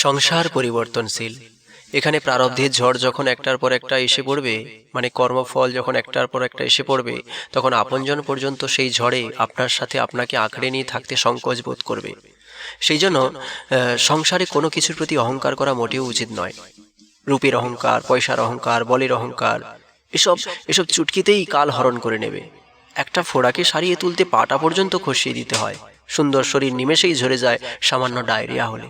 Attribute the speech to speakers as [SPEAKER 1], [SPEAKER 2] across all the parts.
[SPEAKER 1] সংসার পরিবর্তনশীল। এখানে প্রারব্ধের ঝড় যখন একটার পর একটা এসে পড়বে, মানে কর্মফল যখন একটার পর একটা এসে পড়বে, তখন আপনজন পর্যন্ত সেই ঝড়ে আপনার সাথে আপনাকে আঁকড়ে নিয়ে থাকতে সংকোচ বোধ করবে। সেই জন্য সংসারে কোনো কিছুর প্রতি অহংকার করা মোটেও উচিত নয়। রূপের অহংকার, পয়সার অহংকার, বলের অহংকার, এসব এসব চুটকিতেই কাল হরণ করে নেবে। একটা ফোড়াকে সারিয়ে তুলতে পাটা পর্যন্ত খসিয়ে দিতে হয়। সুন্দর শরীর নিমেষেই ঝরে যায় সামান্য ডায়রিয়া হলে।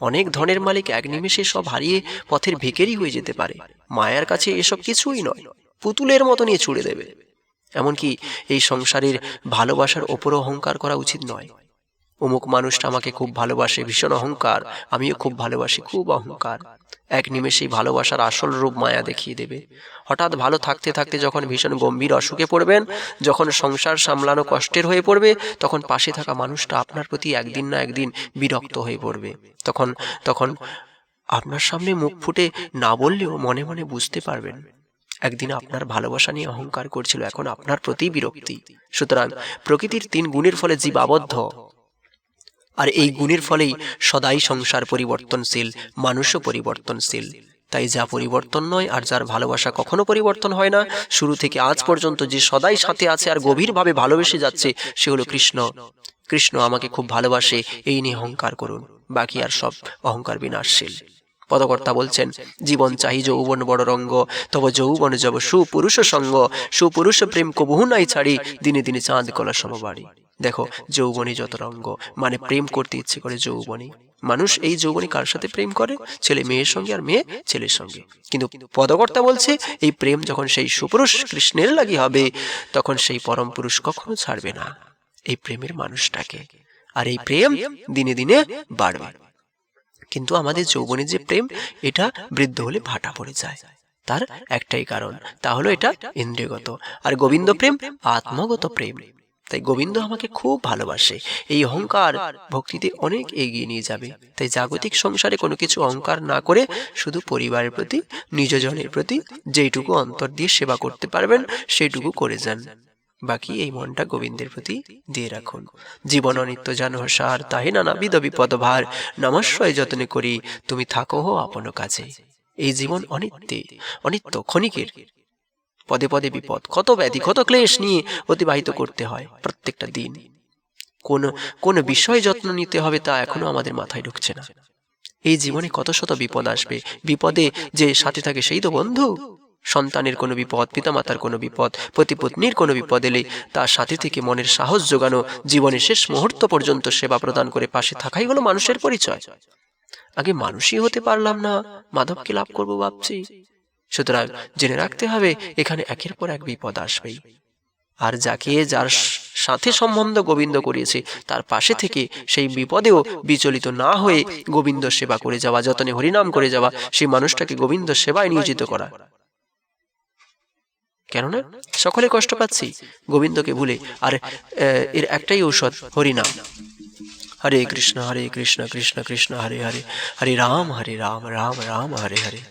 [SPEAKER 1] অনেক ধনের মালিক এক নিমেষে সব হারিয়ে পথের ভিখারি হয়ে যেতে পারে। মায়ার কাছে এসব কিছুই নয়, পুতুলের মতো নিয়ে ছুড়ে দেবে। এমনকি এই সংসারের ভালোবাসার ওপরও অহংকার করা উচিত নয়। অমুক মানুষটা আমাকে খুব ভালোবাসে, ভীষণ অহংকার, আমিও খুব ভালোবাসি, খুব অহংকার। এক নিমেষেই ভালোবাসার আসল রূপ মায়া দেখিয়ে দেবে। হঠাৎ ভালো থাকতে থাকতে যখন ভীষণ গম্ভীর অসুখে পড়বেন, যখন সংসার সামলানো কষ্টের হয়ে পড়বে, তখন পাশে থাকা মানুষটা আপনার প্রতি একদিন না একদিন বিরক্ত হয়ে পড়বে। তখন তখন আপনার সামনে মুখ ফুটে না বললেও মনে মনে বুঝতে পারবেন একদিন আপনার ভালোবাসা নিয়ে অহংকার করছিল, এখন আপনার প্রতি বিরক্তি। সুতরাং প্রকৃতির 3 গুণের ফলে জীব আবদ্ধ, আর এই গুণের ফলেই সদাই সংসার পরিবর্তনশীল, মানুষও পরিবর্তনশীল। তাই যা পরিবর্তন নয় আর যার ভালোবাসা কখনো পরিবর্তন হয় না, শুরু থেকে আজ পর্যন্ত যে সদাই সাথে আছে আর গভীরভাবে ভালোবেসে যাচ্ছে, সে হলো কৃষ্ণ। কৃষ্ণ আমাকে খুব ভালোবাসে, এই নিয়ে অহংকার করুন, বাকি আর সব অহংকার বিনাশশীল। পদকর্তা বলছেন, জীবন চাহি যৌবন বড় রঙ্গ, তব যৌবন যাব সুপুরুষ সঙ্গ, সুপুরুষ প্রেম কবহু নাই ছাড়ি, দিনে দিনে চাঁদ কলা সমবাড়ি। দেখো, যৌবনী যত রঙ্গ, মানে প্রেম করতে ইচ্ছে করে যৌবনী। মানুষ এই যৌবনী কার সাথে প্রেম করে? ছেলে মেয়ের সঙ্গে, আর মেয়ে ছেলের সঙ্গে। কিন্তু পদকর্তা বলছে, এই প্রেম যখন সেই সুপুরুষ কৃষ্ণের লাগি হবে, তখন সেই পরম পুরুষ কখনো ছাড়বে না এই প্রেমের মানুষটাকে, আর এই প্রেম দিনে দিনে বাড়বে। কিন্তু আমাদের যৌবনের যে প্রেম, এটা বৃদ্ধ হলে ভাটা পড়ে যায়। তার একটাই কারণ, তা হলো এটা ইন্দ্রিয়গত। আর গোবিন্দ প্রেম আত্মগত প্রেম। তাই গোবিন্দ আমাকে খুব ভালোবাসে, এই অহংকার ভক্তিতে অনেক এগিয়ে নিয়ে যাবে। তাই জাগতিক সংসারে কোনো কিছু অহংকার না করে শুধু পরিবারের প্রতি, নিজজনের প্রতি যেইটুকু অন্তর দিয়ে সেবা করতে পারবেন সেইটুকু করে যান। বাকি এই মনটা গোবিন্দের প্রতি দিয়ে রাখুন। জীবন অনিত্য জানো সার, তাহে নানাবিধ বিপদ ভার, নমস্বয় যত্নে করি তুমি থাকো আপন কাছে। এই জীবন অনিত্য ক্ষণিকের, পদে পদে বিপদ, কত ব্যাধি, কত ক্লেশ নিয়ে অতিবাহিত করতে হয় প্রত্যেকটা দিন। কোন বিষয়ে যত্ন নিতে হবে তা এখনো আমাদের মাথায় ঢুকছে না। এই জীবনে কত শত বিপদ আসবে, বিপদে যে সাথে থাকে সেই তো বন্ধু। সন্তানের কোনো বিপদ, পিতামাতার কোনো বিপদ, পতিপত্নীর কোনো বিপদ এলে তার সাথে থেকে মনের সাহস জোগানো, জীবনের শেষ মুহূর্ত পর্যন্ত সেবা প্রদান করে পাশে থাকাই হলো মানুষের পরিচয়। আগে মানুষই হতে পারলাম না, মাধবকে লাভ করবো ভাবছি। সুতরাং জেনে রাখতে হবে, এখানে একের পর এক বিপদ আসবেই। আর যার সাথে সম্বন্ধ গোবিন্দ করিয়েছে, তার পাশে থেকে সেই বিপদেও বিচলিত না হয়ে গোবিন্দ সেবা করে যাওয়া, যতনে হরিনাম করে যাওয়া, সেই মানুষটাকে গোবিন্দ সেবায় নিয়োজিত করা। কেননা সকলে কষ্ট পাচ্ছি গোবিন্দকে ভুলে, আর এর একটাই ঔষধ, হরিনাম। হরে কৃষ্ণ কৃষ্ণ কৃষ্ণ হরে হরে, হরে রাম রাম রাম হরে হরে।